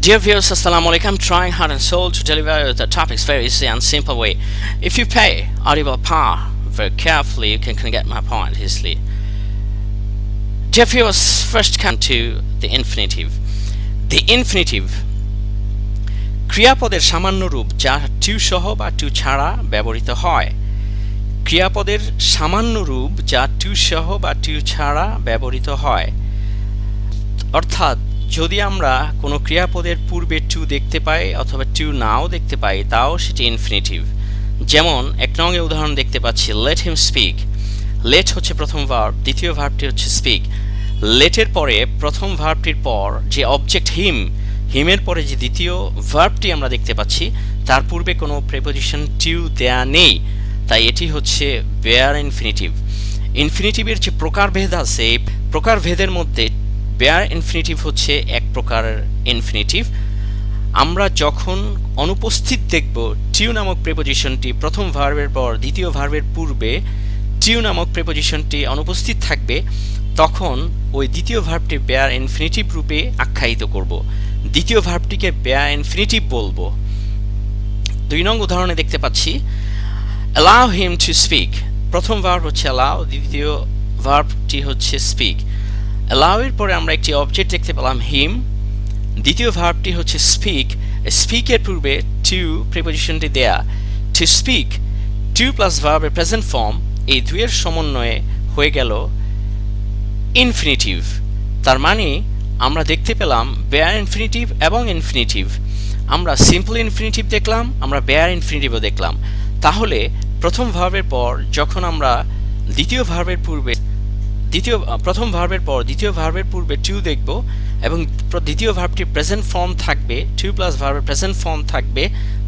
Dear viewers, Assalamu alaikum. I'm trying hard and soul to deliver the topics very easy and simple way. If you pay audible power very carefully, you can get my point easily. Dear viewers, first come to the infinitive. The infinitive ক্রিয়াপদের সামান্য রূপ যা two সহ বা two ছাড়া ব্যবহৃত হয়। ক্রিয়াপদের সামান্য রূপ যা টু সহ বা টু ছাড়া ব্যবহৃত হয়। অর্থাৎ যদি আমরা কোনো ক্রিয়াপদের পূর্বে টু দেখতে পাই অথবা টু নাও দেখতে পাই তাও সেটি ইনফিনিটিভ। যেমন এক নং উদাহরণ দেখতে পাচ্ছি, লেট হিম স্পিক। লেট হচ্ছে প্রথম ভার্ব, দ্বিতীয় ভার্বটি হচ্ছে স্পিক। লেটের পরে প্রথম ভার্বটির পর যে অবজেক্ট হিমের পরে যে দ্বিতীয় ভার্বটি আমরা দেখতে পাচ্ছি তার পূর্বে কোনো প্রেপোজিশন টু দেয়া নেই, তাই এটি হচ্ছে বেয়ার ইনফিনিটিভ। ইনফিনিটিভের যে প্রকারভেদ আছে এই প্রকারভেদের মধ্যে বেয়ার ইনফিনিটিভ হচ্ছে এক প্রকারের ইনফিনিটিভ। আমরা যখন অনুপস্থিত দেখব টিউ নামক প্রেপোজিশনটি প্রথম ভার্বের পর দ্বিতীয় ভার্বের পূর্বে টিউ নামক প্রেপোজিশনটি অনুপস্থিত থাকবে, তখন ওই দ্বিতীয় ভার্বটি বেয়ার ইনফিনিটিভ রূপে আখ্যায়িত করব, দ্বিতীয় ভার্বটিকে বেয়ার ইনফিনিটিভ বলবো। 2 নং উদাহরণে দেখতে পাচ্ছি allow him to speak। প্রথম ভার্ব হচ্ছে allow, দ্বিতীয় ভার্বটি হচ্ছে speak। allow এর পরে আমরা একটি অবজেক্ট দেখতে পেলাম হিম, দ্বিতীয় ভার্বটি হচ্ছে স্পিক। স্পিকের পূর্বে টু প্রিপোজিশনটি দেয়া, টু স্পিক টু প্লাস ভার্বের প্রেজেন্ট ফর্ম, এই দুইয়ের সমন্বয়ে হয়ে গেল ইনফিনিটিভ। তার মানে আমরা দেখতে পেলাম বেয়ার ইনফিনিটিভ এবং ইনফিনিটিভ। আমরা সিম্পল ইনফিনিটিভ দেখলাম, আমরা বেয়ার ইনফিনিটিভও দেখলাম। তাহলে প্রথম ভার্বের পর যখন আমরা প্রথম ভার্বের পর দ্বিতীয় ভার্বের পূর্বে টু দেখব এবং দ্বিতীয় ভার্বটির প্রেজেন্ট ফর্ম থাকবে, টু প্লাস ভার্বের প্রেজেন্ট ফর্ম থাকবে,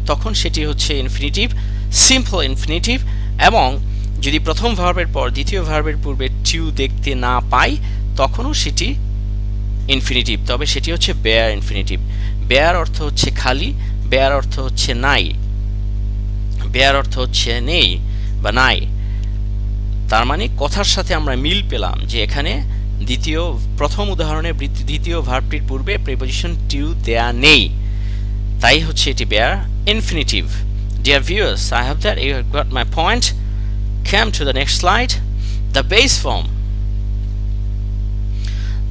তখন সেটি হচ্ছে ইনফিনিটিভ, সিম্পল ইনফিনিটিভ। এবং যদি প্রথম ভার্বের পর দ্বিতীয় ভার্বের পূর্বে টু দেখতে না পাই তখনও সেটি ইনফিনিটিভ, তবে সেটি হচ্ছে বেয়ার ইনফিনিটিভ। বেয়ার অর্থ হচ্ছে খালি, বেয়ার অর্থ হচ্ছে নাই, বেয়ার অর্থ হচ্ছে নেই বা নাই। তার মানে কথার সাথে আমরা মিল পেলাম যে এখানে প্রথম উদাহরণে দ্বিতীয় ভার্বটির পূর্বে প্রিপোজিশন টু দেয়া নেই, তাই হচ্ছে এটি bare infinitive. Dear viewers, I hope that you have got my point. Come to the next slide. The base form.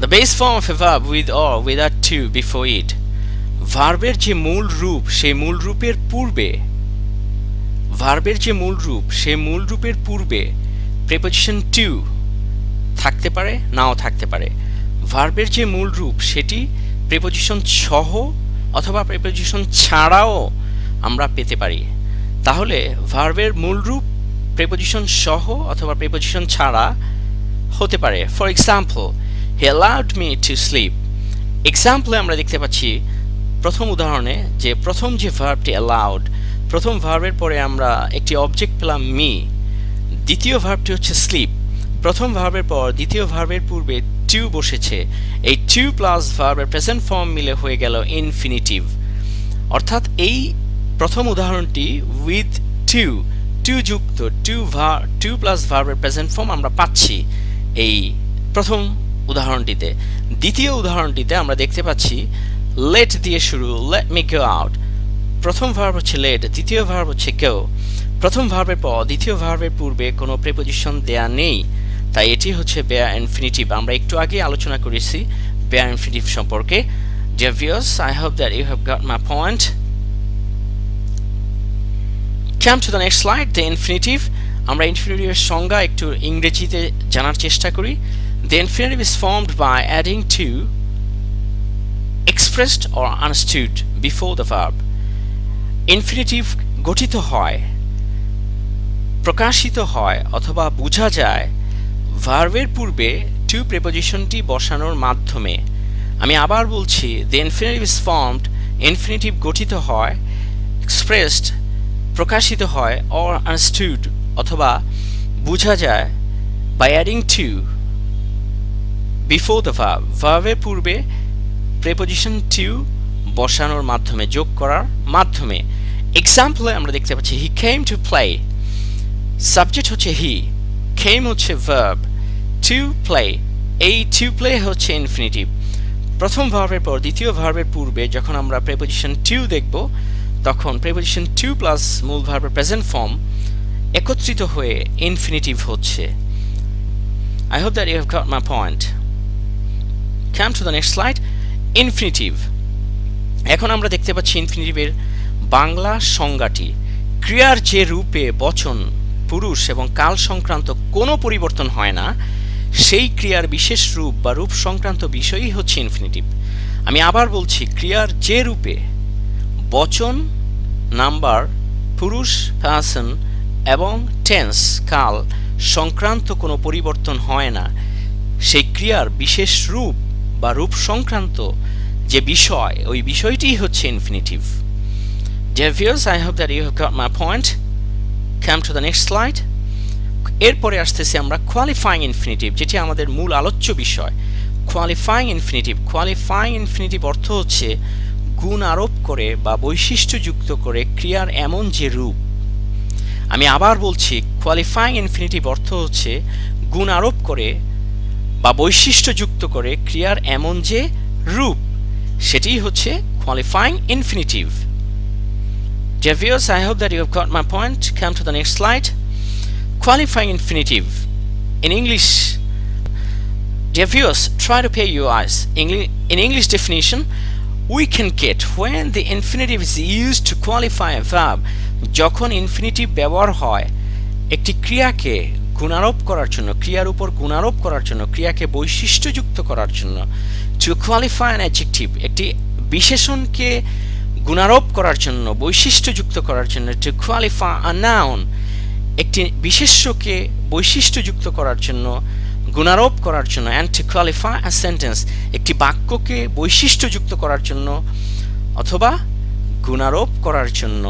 The base form of a verb with or without to before it. ভার্বের যে মূল রূপ সেই মূল রূপের পূর্বে preposition two থাকতে পারে, নাও থাকতে পারে। ভার্বের যে মূল রূপ সেটি প্রিপোজিশন সহ অথবা প্রিপোজিশন ছাড়াও আমরা পেতে পারি। তাহলে ভার্বের মূল রূপ প্রিপোজিশন সহ অথবা প্রিপোজিশন ছাড়া হতে পারে। For example, he allowed me to sleep। এক্সাম্পলে আমরা দেখতে পাচ্ছি প্রথম উদাহরণে যে প্রথম যে ভার্বটি allowed, প্রথম ভার্বের পরে আমরা একটি অবজেক্ট পেলাম মি, দ্বিতীয় ভার্বটি হচ্ছে স্লিপ। প্রথম ভার্বের পর দ্বিতীয় ভার্বের পূর্বে টু বসেছে, এই টু প্লাস ভার্বের প্রেজেন্ট ফর্ম মিলে হয়ে গেল ইনফিনিটিভ। অর্থাৎ এই প্রথম উদাহরণটি উইথ টু যুক্ত টু প্লাস ভার্বের প্রেজেন্ট ফর্ম আমরা পাচ্ছি এই প্রথম উদাহরণটিতে। দ্বিতীয় উদাহরণটিতে আমরা দেখতে পাচ্ছি লেট দিয়ে শুরু, লেট মি গো আউট। প্রথম ভার্ব হচ্ছে লেট, দ্বিতীয় ভার্ব হচ্ছে গো। প্রথম ভার্বের পর দ্বিতীয় ভার্বের পূর্বে কোনো প্রিপোজিশন দেয়া নেই, তাই এটি হচ্ছে বেয়ার ইনফিনিটিভ। আমরা একটু আগে আলোচনা করেছি বেয়ার ইনফিনিটিভ সম্পর্কে। Dear viewers, I hope that you have got my point. Come to the next slide, the infinitive. আমরা ইনফিনিটিভের সংজ্ঞা একটু ইংরেজিতে জানার চেষ্টা করি। The infinitive is formed by adding to expressed or understood before the verb. Infinitive গঠিত হয়, প্রকাশিত হয় অথবা বোঝা যায় ভার্বের পূর্বে টু প্রিপোজিশনটি বসানোর মাধ্যমে। আমি আবার বলছি, the infinitive is formed, infinitive গঠিত হয়, expressed প্রকাশিত হয়, or understood অথবা বোঝা যায় by adding to before the verb, ভার্বের পূর্বে প্রিপোজিশন টু বসানোর মাধ্যমে, যোগ করার মাধ্যমে। এক্সাম্পলে আমরা দেখতে পাচ্ছি he came to play, subject হচ্ছে হি, came হচ্ছে ভার্ব, to play, এই to play হচ্ছে ইনফিনিটিভ। প্রথম ভার্বের পর দ্বিতীয় ভার্বের পূর্বে যখন আমরা প্রেপোজিশন টু দেখব, তখন প্রেপোজিশন টু প্লাস মূল ভার্বের প্রেজেন্ট ফর্ম একত্রিত হয়ে ইনফিনিটিভ হচ্ছে। I hope that you have got my point. Come to the next slide. Infinitive. এখন আমরা দেখতে পাচ্ছি ইনফিনিটিভের বাংলা সংজ্ঞাটি। ক্রিয়ার যে রূপে বচন, পুরুষ এবং কাল সংক্রান্ত কোনো পরিবর্তন হয় না, সেই ক্রিয়ার বিশেষ রূপ বা রূপ সংক্রান্ত বিষয়ই হচ্ছে ইনফিনিটিভ। আমি আবার বলছি, ক্রিয়ার যে রূপে বচন, নাম্বার, পুরুষ পার্সন এবং টেন্স কাল সংক্রান্ত কোনো পরিবর্তন হয় না, সেই ক্রিয়ার বিশেষ রূপ বা রূপ সংক্রান্ত যে বিষয়, ওই বিষয়টিই হচ্ছে infinitive. Dear viewers, I hope that you have got my point. Come to the next slide. এরপরে আসতেছি আমরা কোয়ালিফাইং ইনফিনিটিভ, যেটি আমাদের মূল আলোচ্য বিষয়। কোয়ালিফাইং ইনফিনিটিভ অর্থ হচ্ছে গুণ আরোপ করে বা বৈশিষ্ট্য যুক্ত করে ক্রিয়ার এমন যে রূপ। আমি আবার বলছি, কোয়ালিফাইং ইনফিনিটিভ অর্থ হচ্ছে গুণ আরোপ করে বা বৈশিষ্ট্য যুক্ত করে ক্রিয়ার এমন যে রূপ, সেটিই হচ্ছে qualifying infinitive. Dear viewers, I hope that you have got my point. Come to the next slide. Qualifying infinitive. In English, dear viewers, try to pay your eyes. In English definition, we can get when the infinitive is used to qualify a verb. যখন infinitive ব্যবহার হয় একটি ক্রিয়াকে গুণারোপ করার জন্য, ক্রিয়ার উপর গুণারোপ করার জন্য, ক্রিয়াকে বৈশিষ্ট্যযুক্ত করার জন্য। To qualify an adjective, একটি বিশেষণকে গুণারোপ করার জন্য, বৈশিষ্ট্যযুক্ত করার জন্য। To qualify a noun, একটি বিশেষ্যকে বৈশিষ্ট্যযুক্ত করার জন্য, গুণারোপ করার জন্য। And to qualify a sentence, একটি বাক্যকে বৈশিষ্ট্যযুক্ত করার জন্য অথবা গুণারোপ করার জন্য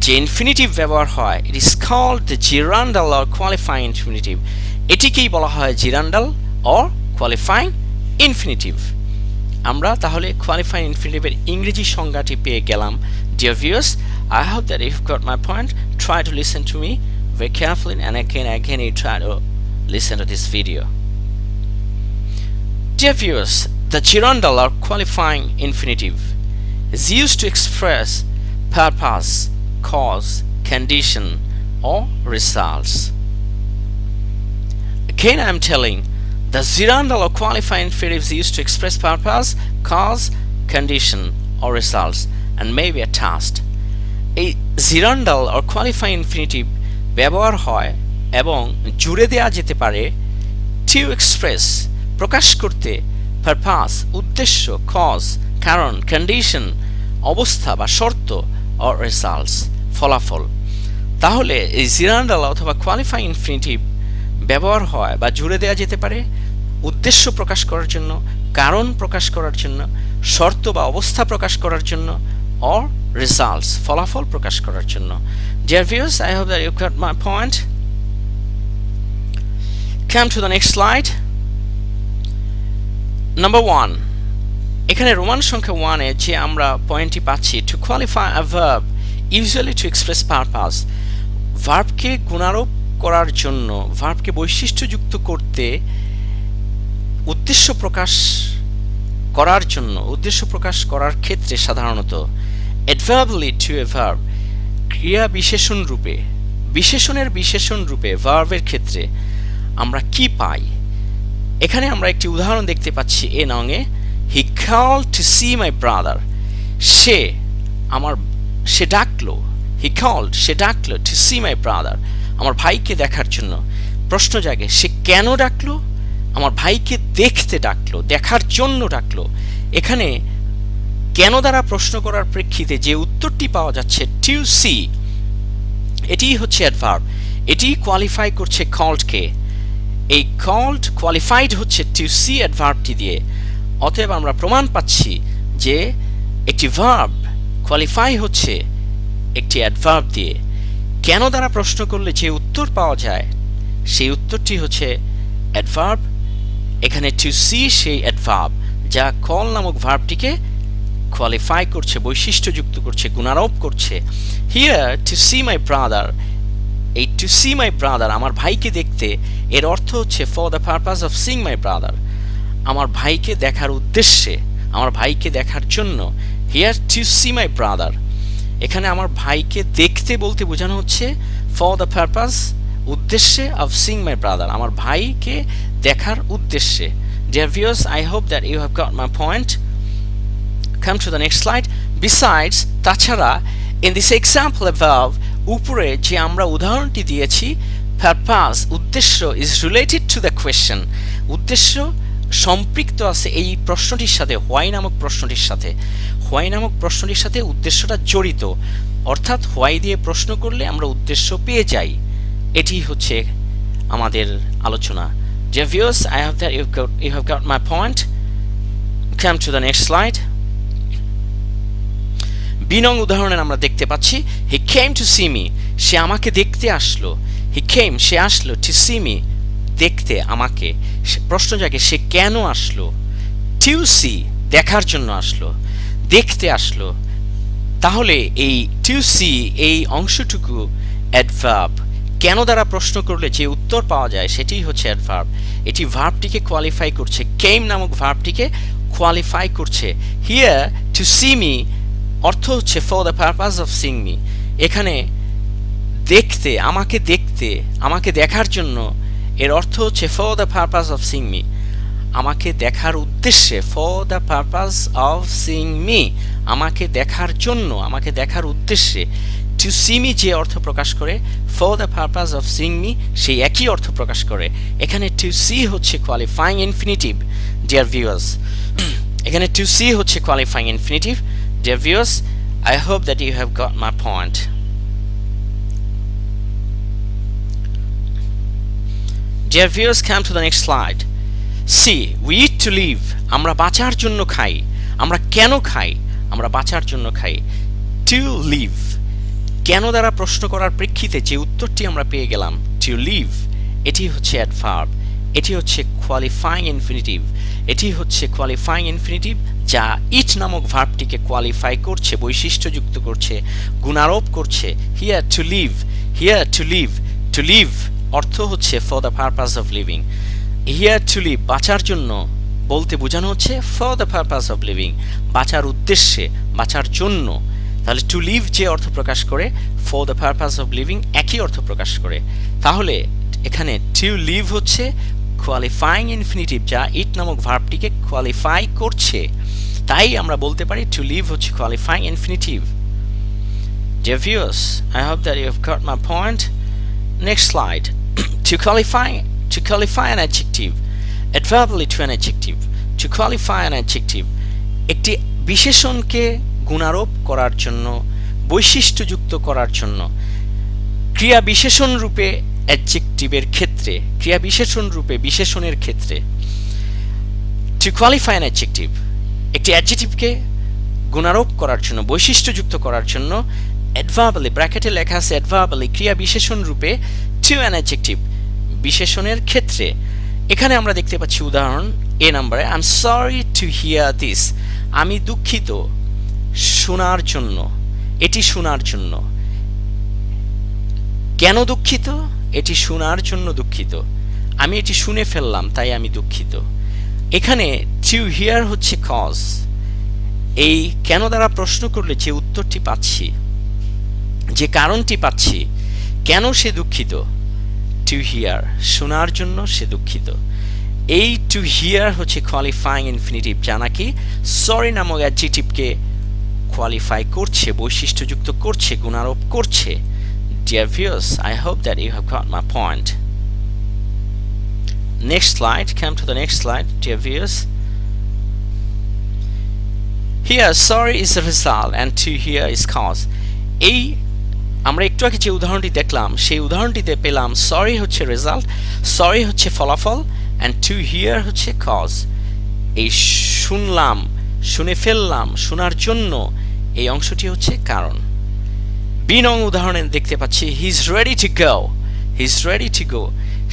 যে ইনফিনিটিভ ব্যবহার হয়, it is called the gerundial or qualifying infinitive. এটিকেই বলা হয় জিরান্ডাল অর কোয়ালিফাইং ইনফিনিটিভ। আমরা তাহলে কোয়ালিফাইং ইনফিনিটিভের ইংরেজি সংজ্ঞাটি পেয়ে গেলাম। Dear viewers, I hope that you've got my point. Try to listen to me very carefully, and again you try to listen to this video. Dear viewers, the gerundal or qualifying infinitive is used to express purpose, cause, condition, or results. Again, I am telling, the gerundal or qualifying infinitive is used to express purpose, cause, condition, or results, and maybe a task. A gerundal or qualifying infinitive ব্যবহার হয় এবং জুড়ে দেয়া যেতে পারে to express, প্রকাশ করতে, purpose, উদ্দেশ্য, cause, কারণ, condition, অবস্থা বা শর্ত, or results, ফলাফল। তাহলে এই gerundal অথবা qualifying infinitive ব্যবহার হয় বা জুড়ে দেয়া যেতে পারে উদ্দেশ্য প্রকাশ করার জন্য, কারণ প্রকাশ করার জন্য, শর্ত বা অবস্থা প্রকাশ করার জন্য, or results, ফলাফল প্রকাশ করার জন্য। Dear viewers, I hope that you got my point. Come to the next slide. Number 1. এখানে রোমান সংখ্যা 1 এ যে আমরা পয়েন্টটি পাচ্ছি, to qualify a verb usually to express purpose, ভার্বকে গুণারোপ করার জন্য, ভার্বকে বৈশিষ্ট্যযুক্ত করতে, উদ্দেশ্য প্রকাশ করার জন্য, উদ্দেশ্য প্রকাশ করার ক্ষেত্রে সাধারণত adverbially to a verb, ক্রিয়া বিশেষণ রূপে, বিশেষণের বিশেষণ রূপে ভার্বের ক্ষেত্রে আমরা কি পাই? এখানে আমরা একটি উদাহরণ দেখতে পাচ্ছি এ নঙে, he called to see my brother, সে ডাকলো, he called, সে ডাকলো to see my brother, আমার ভাইকে দেখার জন্য। প্রশ্ন জাগে, সে কেন ডাকলো? আমার ভাইকে দেখতে ডাকলো, দেখার জন্য ডাকলো। এখানে কেন দ্বারা প্রশ্ন করার প্রেক্ষিতে যে উত্তরটি পাওয়া যাচ্ছে to see, এটিই হচ্ছে অ্যাডভার্ব, এটি কোয়ালিফাই করছে কল্ডকে। এই কল্ড কোয়ালিফাইড হচ্ছে to see অ্যাডভার্বটি দিয়ে। অতএব আমরা প্রমাণ পাচ্ছি যে একটি ভার্ব কোয়ালিফাই হচ্ছে একটি অ্যাডভার্ব দিয়ে। কেন দ্বারা প্রশ্ন করলে যে উত্তর পাওয়া যায়, সেই উত্তরটি হচ্ছে অ্যাডভার্ব। এখানে to see সেই অ্যাডভার্ব যা কল নামক ভার্বটিকে কোয়ালিফাই করছে, বৈশিষ্ট্যযুক্ত করছে, গুণারোপ করছে। Here to see my brother, এই to see my brother, আমার ভাইকে দেখতে, এর অর্থ হচ্ছে for the purpose of seeing my brother, আমার ভাইকে দেখার উদ্দেশ্যে, আমার ভাইকে দেখার জন্য। Here to see my brother, এখানে আমার ভাইকে দেখতে বলতে বোঝানো হচ্ছে ফর দ্য পারপাস, উদ্দেশ্যে, অফ সিং মাই ব্রাদার, আমার ভাইকে দেখার উদ্দেশ্যে। Dear viewers, I hope that you have got my point. Come to the next slide. Besides, তাছাড়া, ইন দিস এক্সাম্পল অ্যাবাভ, উপরে যে আমরা উদাহরণটি দিয়েছি, পারপাস, উদ্দেশ্য, is related to the question, উদ্দেশ্য সম্পৃক্ত আছে এই প্রশ্নটির সাথে, হোয়াই নামক প্রশ্নটির সাথে। হোয়াই নামক প্রশ্নটির সাথে উদ্দেশ্যটা জড়িত, অর্থাৎ হোয়াই দিয়ে প্রশ্ন করলে আমরা উদ্দেশ্য পেয়ে যাই। এটি হচ্ছে আমাদের আলোচনা। Dear viewers, I hope that you have got my point. Come to the next slide. বিনং উদাহরণে আমরা দেখতে পাচ্ছি হি কেম টু সি মি, সে আমাকে দেখতে আসলো। হি কেম, সে আসলো, টু সি মি, দেখতে আমাকে। প্রশ্ন জাগে সে কেন আসলো? টু সি, দেখার জন্য আসলো, দেখতে আসলো। তাহলে এই টু সি, এই অংশটুকু অ্যাডভার্ব। কেন দ্বারা প্রশ্ন করলে যে উত্তর পাওয়া যায় সেটিই হচ্ছে অ্যাডভার্ব। এটি ভার্বটিকে কোয়ালিফাই করছে, কেম নামক ভার্বটিকে কোয়ালিফাই করছে। হিয়ার টু সি মি অর্থ হচ্ছে for the purpose of Singh me, এখানে দেখতে, আমাকে দেখার জন্য, এর অর্থ হচ্ছে for the purpose of Singh me, আমাকে দেখার উদ্দেশ্যে, for the purpose of Singh me, আমাকে দেখার জন্য, আমাকে দেখার উদ্দেশ্যে। টু সি মি যে অর্থ প্রকাশ করে, for the purpose of Singh me সেই একই অর্থ প্রকাশ করে। এখানে টু সি হচ্ছে কোয়ালিফাইং ইনফিনিটিভ। ডিয়ার ভিউয়ার্স, এখানে টু সি হচ্ছে qualifying infinitive. Dear viewers, I hope that you have got my point. Dear viewers, come to the next slide. See, we eat to live. আমরা বাঁচার জন্য খাই। আমরা কেন খাই? আমরা বাঁচার জন্য খাই। To live, কেন দ্বারা প্রশ্ন করার প্রেক্ষিতে যে উত্তরটি আমরা পেয়ে গেলাম, to live, এটি হচ্ছে অ্যাডভার্ব, এটি হচ্ছে কোয়ালিফাইং ইনফিনিটিভ, এটি হচ্ছে কোয়ালিফাইং ইনফিনিটিভ যা ইট নামক ভার্বটিকে কোয়ালিফাই করছে, বৈশিষ্ট্যযুক্ত করছে, গুণারোপ করছে। Here to live, here to live, to live অর্থ হচ্ছে for the purpose of living. Here to live, বাঁচার জন্য বলতে বোঝানো হচ্ছে for the purpose of living, বাঁচার উদ্দেশ্যে, বাঁচার জন্য। তাহলে টু লিভ যে অর্থ প্রকাশ করে, for the purpose of living একই অর্থ প্রকাশ করে। তাহলে এখানে টু লিভ হচ্ছে কোয়ালিফাইং ইনফিনিটিভ যা ইট নামক ভার্বটিকে কোয়ালিফাই করছে। তাই আমরা বলতে পারি টু লিভ হচ্ছে qualifying infinitive. Dear viewers, I hope that you have got my point. Next slide. To qualify an adjective, adverbally to an adjective. To qualify an adjective, একটি বিশেষণকে গুণারোপ করার জন্য, বৈশিষ্ট্যযুক্ত করার জন্য। ক্রিয়া বিশেষণ রূপে অ্যাডজেক্টিভের ক্ষেত্রে, ক্রিয়া বিশেষণ রূপে বিশেষণের ক্ষেত্রে। টু কোয়ালিফাই অ্যান অ্যাডজেক্টিভ, একটি অ্যাডজেক্টিভকে গুণারোপ করার জন্য, বৈশিষ্ট্যযুক্ত করার জন্য, অ্যাডভার্বালি, ব্র্যাকেটে লেখা আছে অ্যাডভার্বালি, ক্রিয়া বিশেষণ রূপে, টু অ্যান অ্যাডজেক্টিভ, বিশেষণের ক্ষেত্রে। এখানে আমরা দেখতে পাচ্ছি উদাহরণ এ নম্বরে, I am sorry to hear this, আমি দুঃখিত শোনার জন্য, এটি শোনার জন্য। কেন দুঃখিত? এটি শোনার জন্য দুঃখিত, আমি এটি শুনে ফেললাম তাই আমি দুঃখিত। এখানে টু হিয়ার হচ্ছে কজ, এই কেন দ্বারা প্রশ্ন করলে যে উত্তরটি পাচ্ছি, যে কারণটি পাচ্ছি, কেন সে দুঃখিত, টু হিয়ার, শোনার জন্য সে দুঃখিত। এই টু হিয়ার হচ্ছে কোয়ালিফাইং ইনফিনিটিভ যা নাকি সরি নামক অ্যাডজেক্টিভকে কোয়ালিফাই করছে, বৈশিষ্ট্যযুক্ত করছে, গুণারোপ করছে। Dear viewers, I hope that you have got my point. Next slide, come to the next slide, dear viewers. Here, sorry is the result and to hear is cause. এই আমরা একটু আগে যে উদাহরণটি দেখলাম সেই উদাহরণটিতে পেলাম সরি হচ্ছে রেজাল্ট, সরি হচ্ছে ফলাফল, and to hear হচ্ছে কজ। এই শুনলাম, শুনে ফেললাম, শোনার জন্য, এই অংশটি হচ্ছে কারণ। বি নং উদাহরণে দেখতে পাচ্ছি he is ready to go, he is ready to go,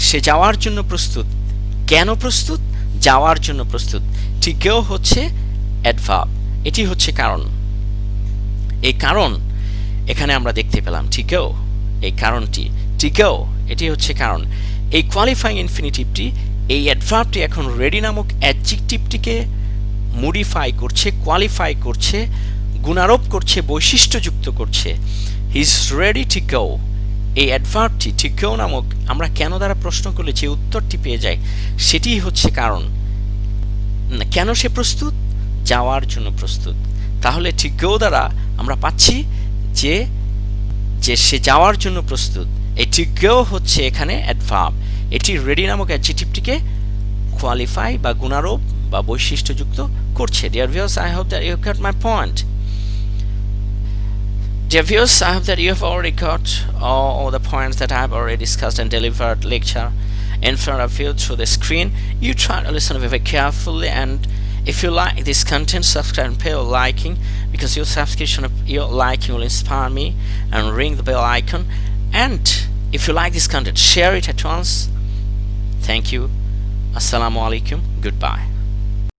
সে যাওয়ার জন্য প্রস্তুত। কেন প্রস্তুত? যাওয়ার জন্য প্রস্তুত। টু গো হচ্ছে অ্যাডভার্ব, এটি হচ্ছে কারণ। এই কারণ এখানে আমরা দেখতে পেলাম, টু গো, এই কারণটি, টু গো, এটি হচ্ছে কারণ। এই কোয়ালিফাইং ইনফিনিটিভটি এই অ্যাডভার্বটি এখন রেডি নামক অ্যাডজেক্টিভটিকে মডিফাই করছে, কোয়ালিফাই করছে, গুণারোপ করছে, বৈশিষ্ট্যযুক্ত করছে। হি ইজ রেডি টু গো। এই অ্যাডভার্বটি টু গো নামক আমরা কেন দ্বারা প্রশ্ন করলে যে উত্তরটি পেয়ে যাই, সেটিই হচ্ছে কারণ। কেন সে প্রস্তুত? যাওয়ার জন্য প্রস্তুত। তাহলে টু গো দ্বারা আমরা পাচ্ছি যে যে সে যাওয়ার জন্য প্রস্তুত। এই টু গো হচ্ছে এখানে অ্যাডভার্ব। এটি রেডি নামক অ্যাডজেক্টিভটিকে কোয়ালিফাই বা গুণারোপ বা বৈশিষ্ট্যযুক্ত করছে। Dear viewers, I hope that you got my point. Dear viewers, I hope that you have already got all the points that I have already discussed and delivered lecture in front of you through the screen. You try to listen very carefully, and if you like this content, subscribe and pay your liking, because your subscription, your liking will inspire me, and ring the bell icon. And if you like this content, share it at once. Thank you. Assalamu alaikum. Goodbye.